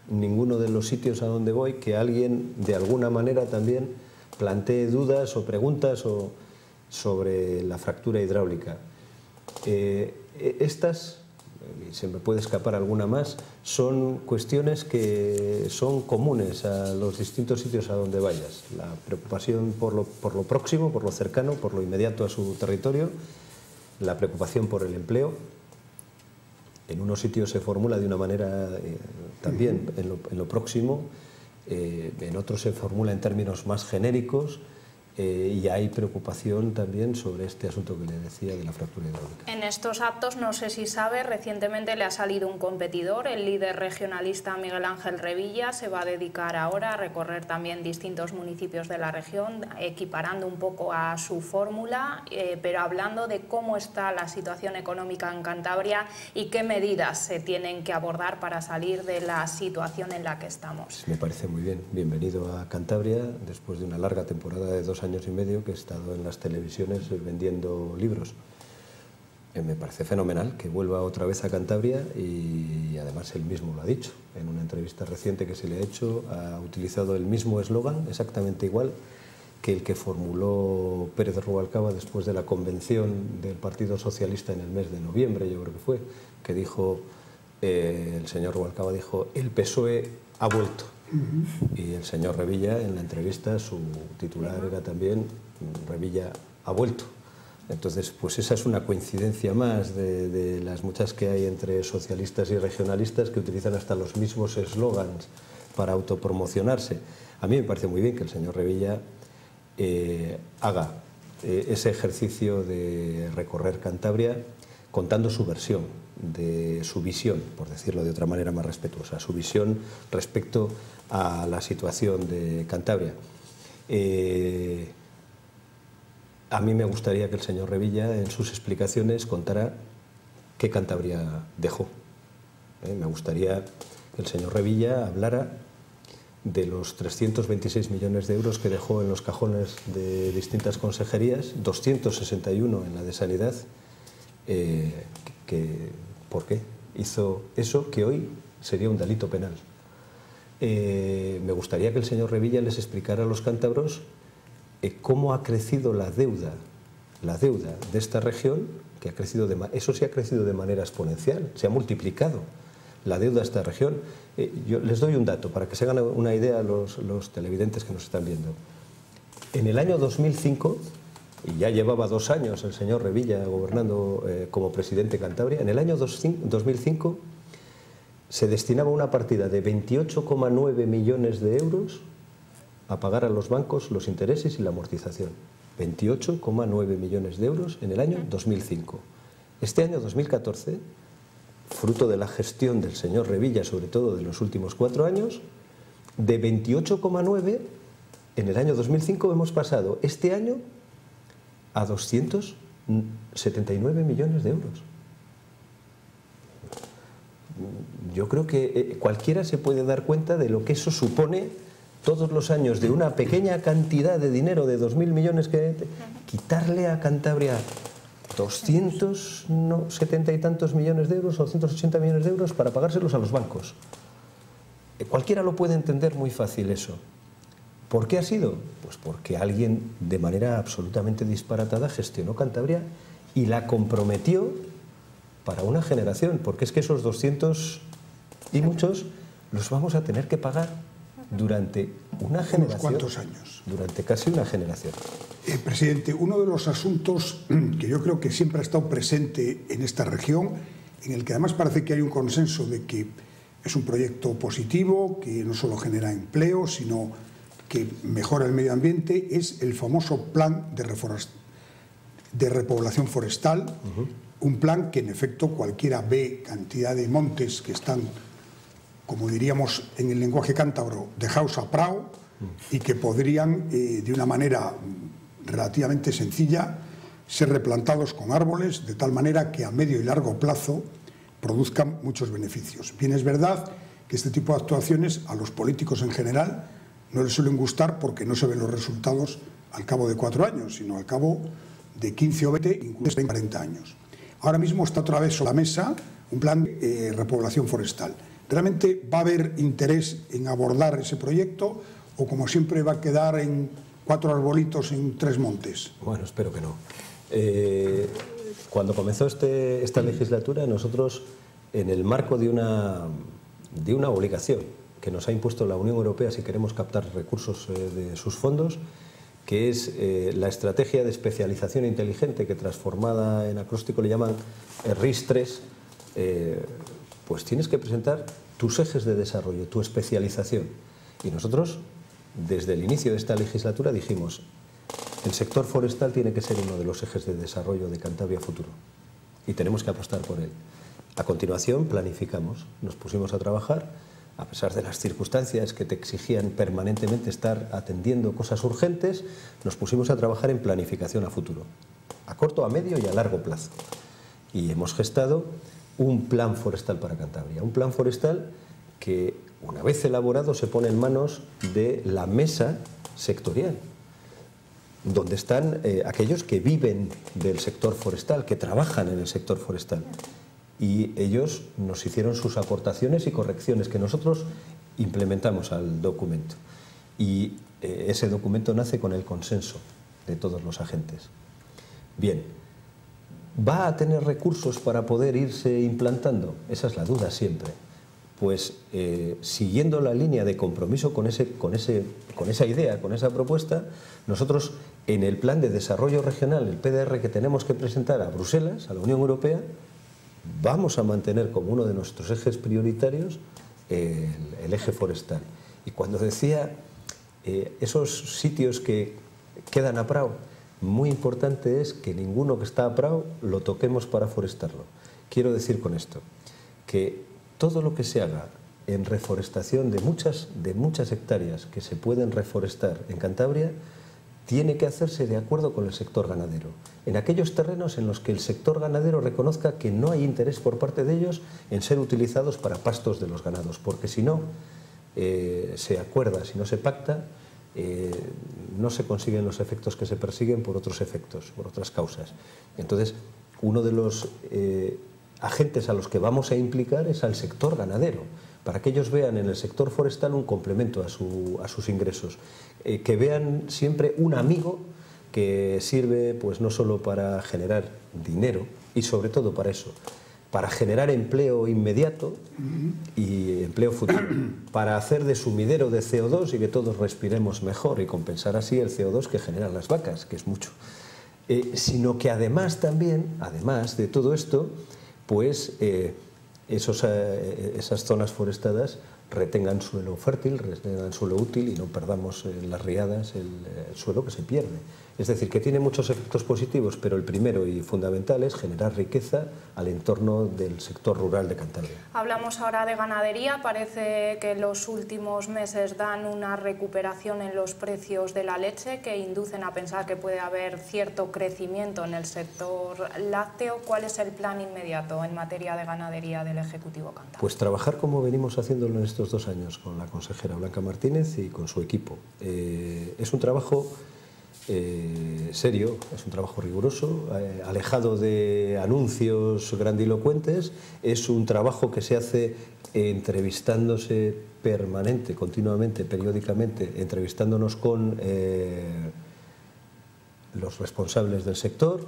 ninguno de los sitios a donde voy que alguien de alguna manera también plantee dudas o preguntas sobre la fractura hidráulica. Estas, se me puede escapar alguna más, son cuestiones que son comunes a los distintos sitios a donde vayas. La preocupación por lo próximo, por lo cercano, por lo inmediato a su territorio, la preocupación por el empleo, en unos sitios se formula de una manera también en lo próximo, en otros se formula en términos más genéricos, y hay preocupación también sobre este asunto que le decía de la fractura hidráulica. En estos actos, no sé si sabe, recientemente le ha salido un competidor, el líder regionalista Miguel Ángel Revilla. Se va a dedicar ahora a recorrer también distintos municipios de la región, equiparando un poco a su fórmula, pero hablando de cómo está la situación económica en Cantabria y qué medidas se tienen que abordar para salir de la situación en la que estamos. Me parece muy bien. Bienvenido a Cantabria, después de una larga temporada de 2 años y medio que he estado en las televisiones vendiendo libros. Me parece fenomenal que vuelva otra vez a Cantabria y además él mismo lo ha dicho. En una entrevista reciente que se le ha hecho ha utilizado el mismo eslogan, exactamente igual que el que formuló Pérez Rubalcaba después de la convención del Partido Socialista en el mes de noviembre, yo creo que fue, que dijo, el señor Rubalcaba dijo, el PSOE ha vuelto. Y el señor Revilla, en la entrevista, su titular era también Revilla ha vuelto. Entonces, pues esa es una coincidencia más de las muchas que hay entre socialistas y regionalistas, que utilizan hasta los mismos eslogans para autopromocionarse. A mí me parece muy bien que el señor Revilla haga ese ejercicio de recorrer Cantabria contando su versión, de su visión, por decirlo de otra manera más respetuosa, su visión respecto a la situación de Cantabria. A mí me gustaría que el señor Revilla en sus explicaciones contara qué Cantabria dejó. Me gustaría que el señor Revilla hablara de los 326 millones de euros que dejó en los cajones de distintas consejerías, 261 en la de Sanidad. ¿Por qué hizo eso que hoy sería un delito penal? Me gustaría que el señor Revilla les explicara a los cántabros cómo ha crecido la deuda de esta región, que ha crecido eso sí ha crecido de manera exponencial, se ha multiplicado la deuda de esta región. Yo les doy un dato para que se hagan una idea a los televidentes que nos están viendo. En el año 2005, y ya llevaba 2 años el señor Revilla gobernando como presidente de Cantabria, en el año 2005 se destinaba una partida de 28,9 millones de euros a pagar a los bancos los intereses y la amortización. 28,9 millones de euros en el año 2005. Este año 2014, fruto de la gestión del señor Revilla, sobre todo de los últimos 4 años, de 28,9 en el año 2005 hemos pasado este año a 279 millones de euros. Yo creo que cualquiera se puede dar cuenta de lo que eso supone todos los años, de una pequeña cantidad de dinero de 2.000 millones que quitarle a Cantabria 270 y tantos millones de euros o 180 millones de euros para pagárselos a los bancos. Cualquiera lo puede entender muy fácil eso. ¿Por qué ha sido? Pues porque alguien de manera absolutamente disparatada gestionó Cantabria y la comprometió para una generación, porque es que esos 200 y muchos los vamos a tener que pagar durante una generación. ¿Cuántos años? Durante casi una generación. Presidente, uno de los asuntos que yo creo que siempre ha estado presente en esta región, en el que además parece que hay un consenso de que es un proyecto positivo, que no solo genera empleo, sino que mejora el medio ambiente, es el famoso plan de repoblación forestal, un plan que en efecto cualquiera ve cantidad de montes que están, como diríamos en el lenguaje cántabro, dejaos a prao, y que podrían de una manera relativamente sencilla ser replantados con árboles de tal manera que a medio y largo plazo produzcan muchos beneficios. Bien, es verdad que este tipo de actuaciones a los políticos en general no les suelen gustar porque no se ven los resultados al cabo de 4 años, sino al cabo de 15 o 20, incluso 40 años. Ahora mismo está otra vez sobre la mesa un plan de repoblación forestal. ¿Realmente va a haber interés en abordar ese proyecto o, como siempre, va a quedar en 4 arbolitos en 3 montes? Bueno, espero que no. Cuando comenzó esta legislatura, nosotros, en el marco de una obligación que nos ha impuesto la Unión Europea si queremos captar recursos de sus fondos, que es la estrategia de especialización inteligente, que transformada en acróstico le llaman RIS3, pues tienes que presentar tus ejes de desarrollo, tu especialización. Y nosotros, desde el inicio de esta legislatura, dijimos, el sector forestal tiene que ser uno de los ejes de desarrollo de Cantabria Futuro y tenemos que apostar por él. A continuación planificamos, nos pusimos a trabajar, a pesar de las circunstancias que te exigían permanentemente estar atendiendo cosas urgentes, nos pusimos a trabajar en planificación a futuro, a corto, a medio y a largo plazo. Y hemos gestado un plan forestal para Cantabria, un plan forestal que, una vez elaborado, se pone en manos de la mesa sectorial, donde están aquellos que viven del sector forestal, que trabajan en el sector forestal. Y ellos nos hicieron sus aportaciones y correcciones que nosotros implementamos al documento. Y ese documento nace con el consenso de todos los agentes. Bien, ¿va a tener recursos para poder irse implantando? Esa es la duda siempre. Pues siguiendo la línea de compromiso con esa idea, con esa propuesta, nosotros en el Plan de Desarrollo Regional, el PDR que tenemos que presentar a Bruselas, a la Unión Europea, vamos a mantener como uno de nuestros ejes prioritarios el eje forestal. Y cuando decía esos sitios que quedan a prao, muy importante es que ninguno que está a prao lo toquemos para forestarlo. Quiero decir con esto que todo lo que se haga en reforestación de muchas hectáreas que se pueden reforestar en Cantabria tiene que hacerse de acuerdo con el sector ganadero. En aquellos terrenos en los que el sector ganadero reconozca que no hay interés por parte de ellos en ser utilizados para pastos de los ganados, porque si no se acuerda, si no se pacta, no se consiguen los efectos que se persiguen por otros efectos, por otras causas. Entonces, uno de los agentes a los que vamos a implicar es al sector ganadero, para que ellos vean en el sector forestal un complemento a sus ingresos, que vean siempre un amigo que sirve pues no solo para generar dinero, y sobre todo para eso, para generar empleo inmediato y empleo futuro, para hacer de sumidero de CO2 y que todos respiremos mejor y compensar así el CO2 que generan las vacas, que es mucho. Sino que además también, además de todo esto, pues esas zonas forestadas retengan suelo fértil, retengan suelo útil y no perdamos en las riadas el suelo que se pierde. Es decir, que tiene muchos efectos positivos, pero el primero y fundamental es generar riqueza al entorno del sector rural de Cantabria. Hablamos ahora de ganadería. Parece que los últimos meses dan una recuperación en los precios de la leche que inducen a pensar que puede haber cierto crecimiento en el sector lácteo. ¿Cuál es el plan inmediato en materia de ganadería del Ejecutivo cántabro? Pues trabajar como venimos haciéndolo en estos 2 años con la consejera Blanca Martínez y con su equipo. Es un trabajo serio, es un trabajo riguroso, alejado de anuncios grandilocuentes, es un trabajo que se hace entrevistándose continuamente, periódicamente, entrevistándonos con los responsables del sector,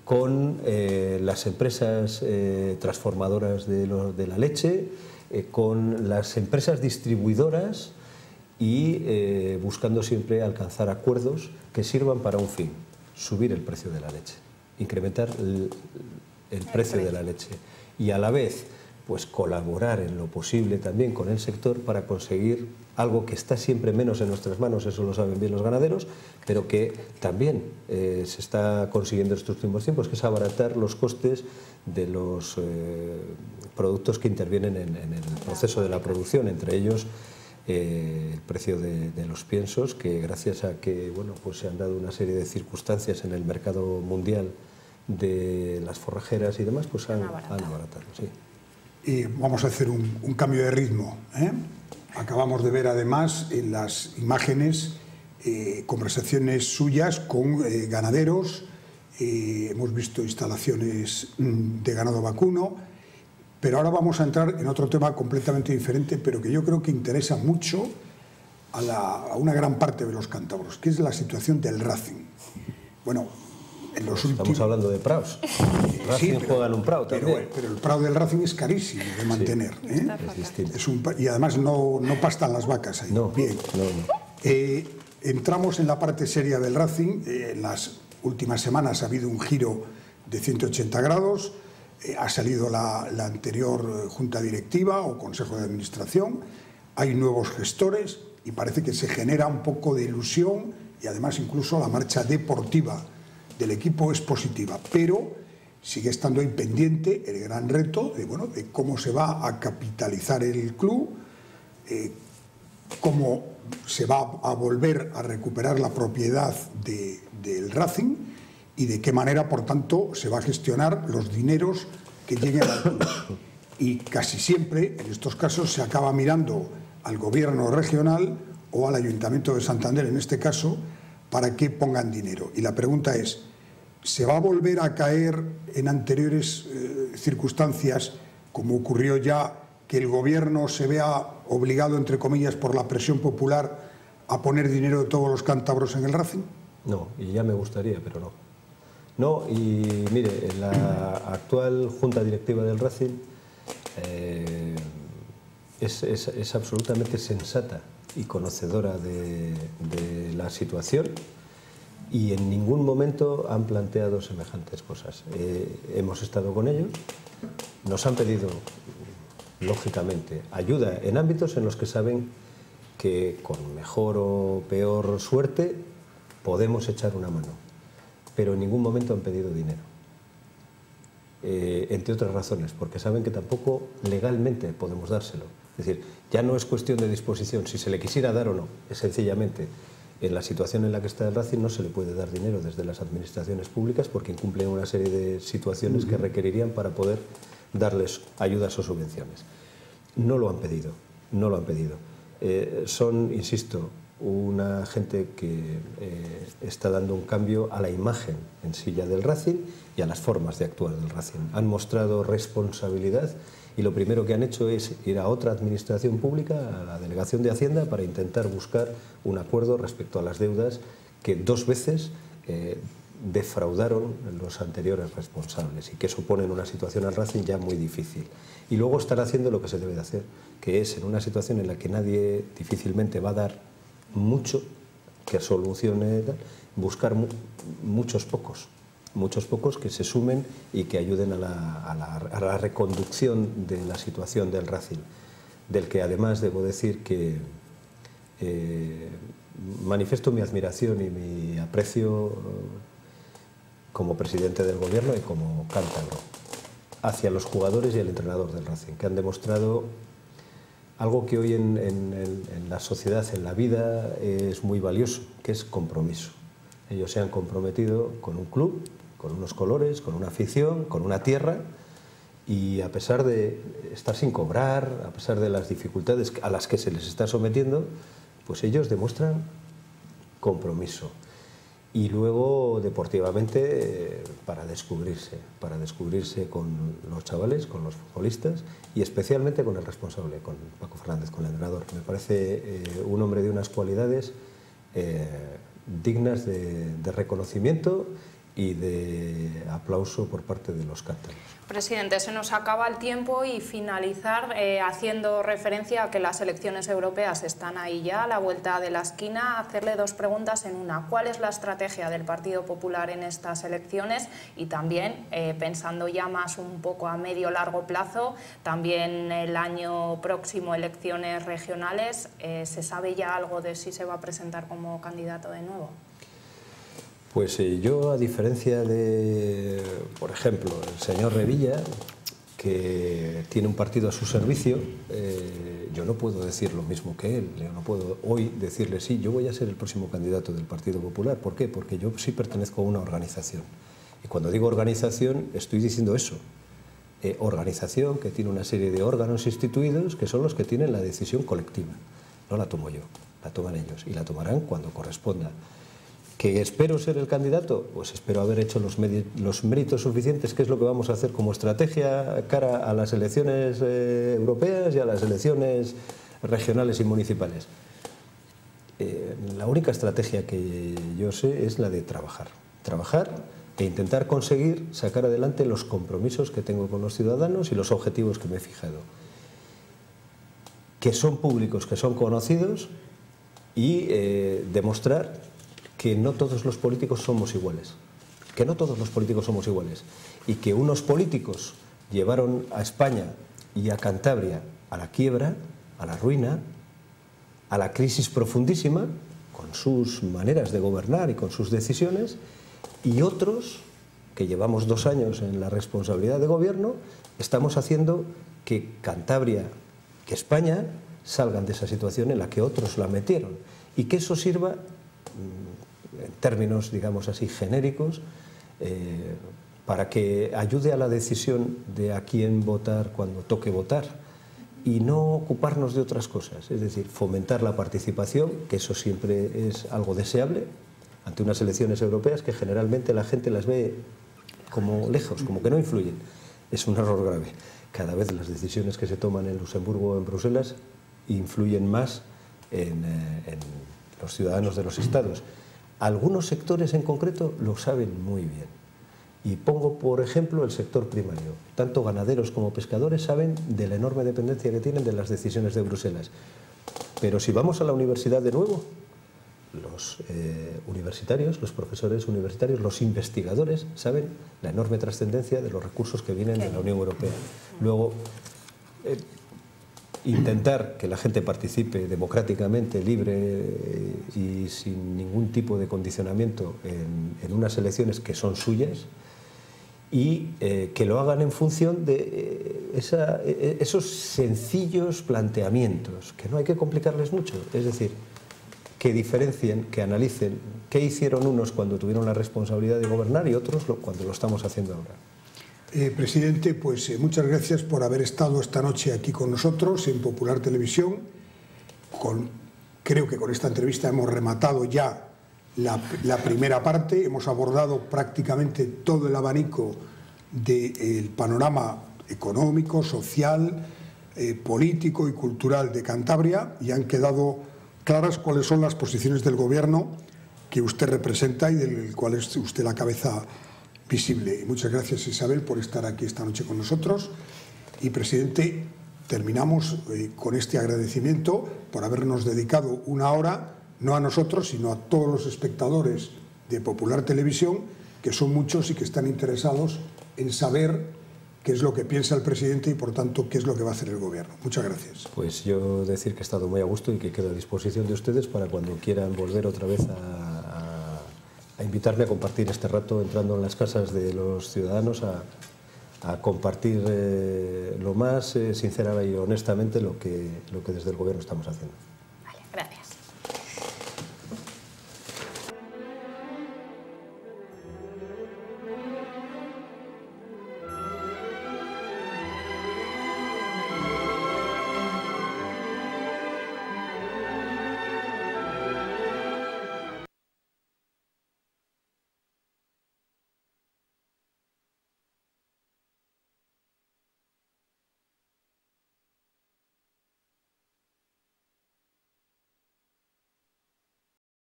con las empresas transformadoras de la leche, con las empresas distribuidoras y buscando siempre alcanzar acuerdos que sirvan para un fin: subir el precio de la leche, incrementar el precio de la leche y a la vez pues colaborar en lo posible también con el sector para conseguir algo que está siempre menos en nuestras manos, eso lo saben bien los ganaderos, pero que también se está consiguiendo en estos últimos tiempos, que es abaratar los costes de los productos que intervienen en el proceso de la producción, entre ellos el precio de los piensos, que gracias a que pues se han dado una serie de circunstancias en el mercado mundial de las forrajeras y demás, pues han abaratado. Sí. Y vamos a hacer un cambio de ritmo. Acabamos de ver además en las imágenes conversaciones suyas con ganaderos, hemos visto instalaciones de ganado vacuno. Pero ahora vamos a entrar en otro tema completamente diferente, pero que yo creo que interesa mucho a una gran parte de los cántabros, que es la situación del Racing. Bueno, en los Estamos hablando de praos. Racing juega en un prao también. Pero el prao del Racing es carísimo de mantener. Sí, es distinto. Y además no pastan las vacas ahí. No, bien. No. Entramos en la parte seria del Racing. En las últimas semanas ha habido un giro de 180 grados. ha salido la anterior junta directiva o consejo de administración, hay nuevos gestores y parece que se genera un poco de ilusión y además incluso la marcha deportiva del equipo es positiva, pero sigue estando ahí pendiente el gran reto de cómo se va a capitalizar el club, cómo se va a volver a recuperar la propiedad del Racing y de qué manera, por tanto, se va a gestionar los dineros que lleguen al club. Y casi siempre, en estos casos, se acaba mirando al gobierno regional o al Ayuntamiento de Santander, en este caso, para que pongan dinero. Y la pregunta es, ¿se va a volver a caer en anteriores circunstancias, como ocurrió ya, que el gobierno se vea obligado, entre comillas, por la presión popular a poner dinero de todos los cántabros en el Racing? No, y ya me gustaría, pero no. No, y mire, la actual junta directiva del Racing es absolutamente sensata y conocedora de la situación y en ningún momento han planteado semejantes cosas. Hemos estado con ellos, nos han pedido, lógicamente, ayuda en ámbitos en los que saben que con mejor o peor suerte podemos echar una mano, pero en ningún momento han pedido dinero. Entre otras razones, porque saben que tampoco legalmente podemos dárselo. Es decir, ya no es cuestión de disposición, si se le quisiera dar o no, es sencillamente, en la situación en la que está el Racing no se le puede dar dinero desde las administraciones públicas porque incumplen una serie de situaciones que requerirían para poder darles ayudas o subvenciones. No lo han pedido, no lo han pedido. Son, insisto, una gente que está dando un cambio a la imagen en sí ya del Racing y a las formas de actuar del Racing. Han mostrado responsabilidad y lo primero que han hecho es ir a otra administración pública, a la Delegación de Hacienda, para intentar buscar un acuerdo respecto a las deudas que 2 veces defraudaron los anteriores responsables y que suponen una situación al Racing ya muy difícil. Y luego estar haciendo lo que se debe de hacer, que es en una situación en la que nadie difícilmente va a dar mucho que solucione, buscar muchos pocos que se sumen y que ayuden a la reconducción de la situación del Racing, del que además debo decir que manifiesto mi admiración y mi aprecio como presidente del gobierno y como cántabro hacia los jugadores y el entrenador del Racing, que han demostrado algo que hoy en la sociedad, en la vida, es muy valioso, que es compromiso. Ellos se han comprometido con un club, con unos colores, con una afición, con una tierra, y a pesar de estar sin cobrar, a pesar de las dificultades a las que se les está sometiendo, pues ellos demuestran compromiso. Y luego, deportivamente, para descubrirse con los chavales, con los futbolistas y especialmente con el responsable, con Paco Fernández, con el entrenador. Me parece un hombre de unas cualidades dignas de reconocimiento y de aplauso por parte de los cántabros. Presidente, se nos acaba el tiempo y finalizar haciendo referencia a que las elecciones europeas están ahí ya, a la vuelta de la esquina, hacerle 2 preguntas en una. ¿Cuál es la estrategia del Partido Popular en estas elecciones? Y también, pensando ya más un poco a medio-largo plazo, también el año próximo elecciones regionales, ¿se sabe ya algo de si se va a presentar como candidato de nuevo? Pues yo, a diferencia de, por ejemplo, el señor Revilla, que tiene un partido a su servicio, yo no puedo decir lo mismo que él. Yo no puedo hoy decirle, sí, yo voy a ser el próximo candidato del Partido Popular. ¿Por qué? Porque yo sí pertenezco a una organización. Y cuando digo organización, estoy diciendo eso. Organización que tiene una serie de órganos instituidos que son los que tienen la decisión colectiva. No la tomo yo, la toman ellos y la tomarán cuando corresponda. ¿Que espero ser el candidato? Pues espero haber hecho los méritos suficientes, que es lo que vamos a hacer como estrategia cara a las elecciones europeas y a las elecciones regionales y municipales. La única estrategia que yo sé es la de trabajar e intentar conseguir sacar adelante los compromisos que tengo con los ciudadanos y los objetivos que me he fijado, que son públicos, que son conocidos, y demostrar que no todos los políticos somos iguales, y que unos políticos llevaron a España y a Cantabria a la quiebra, a la ruina, a la crisis profundísima, con sus maneras de gobernar y con sus decisiones, y otros, que llevamos 2 años en la responsabilidad de gobierno, estamos haciendo que Cantabria, que España, salgan de esa situación en la que otros la metieron, y que eso sirva, en términos, digamos así, genéricos, para que ayude a la decisión de a quién votar cuando toque votar, y no ocuparnos de otras cosas, es decir, fomentar la participación, que eso siempre es algo deseable, ante unas elecciones europeas que generalmente la gente las ve como lejos, como que no influyen. Es un error grave. Cada vez las decisiones que se toman en Luxemburgo o en Bruselas influyen más en los ciudadanos de los estados. Algunos sectores en concreto lo saben muy bien. Y pongo, por ejemplo, el sector primario. Tanto ganaderos como pescadores saben de la enorme dependencia que tienen de las decisiones de Bruselas. Pero si vamos a la universidad de nuevo, los universitarios, los profesores universitarios, los investigadores saben la enorme trascendencia de los recursos que vienen de la Unión Europea. Luego, intentar que la gente participe democráticamente, libre y sin ningún tipo de condicionamiento en unas elecciones que son suyas, y que lo hagan en función de esos sencillos planteamientos, que no hay que complicarles mucho, es decir, que diferencien, que analicen qué hicieron unos cuando tuvieron la responsabilidad de gobernar y otros cuando lo estamos haciendo ahora. Presidente, pues muchas gracias por haber estado esta noche aquí con nosotros en Popular Televisión. Creo que con esta entrevista hemos rematado ya la primera parte, hemos abordado prácticamente todo el abanico del panorama económico, social, político y cultural de Cantabria, y han quedado claras cuáles son las posiciones del Gobierno que usted representa y del cual es usted la cabeza visible. Muchas gracias, Isabel, por estar aquí esta noche con nosotros. Y, presidente, terminamos con este agradecimiento por habernos dedicado 1 hora, no a nosotros, sino a todos los espectadores de Popular Televisión, que son muchos y que están interesados en saber qué es lo que piensa el presidente y, por tanto, qué es lo que va a hacer el Gobierno. Muchas gracias. Pues yo decir que he estado muy a gusto y que quedo a disposición de ustedes para cuando quieran volver otra vez a invitarme a compartir este rato, entrando en las casas de los ciudadanos a compartir lo más sincera y honestamente lo que desde el Gobierno estamos haciendo.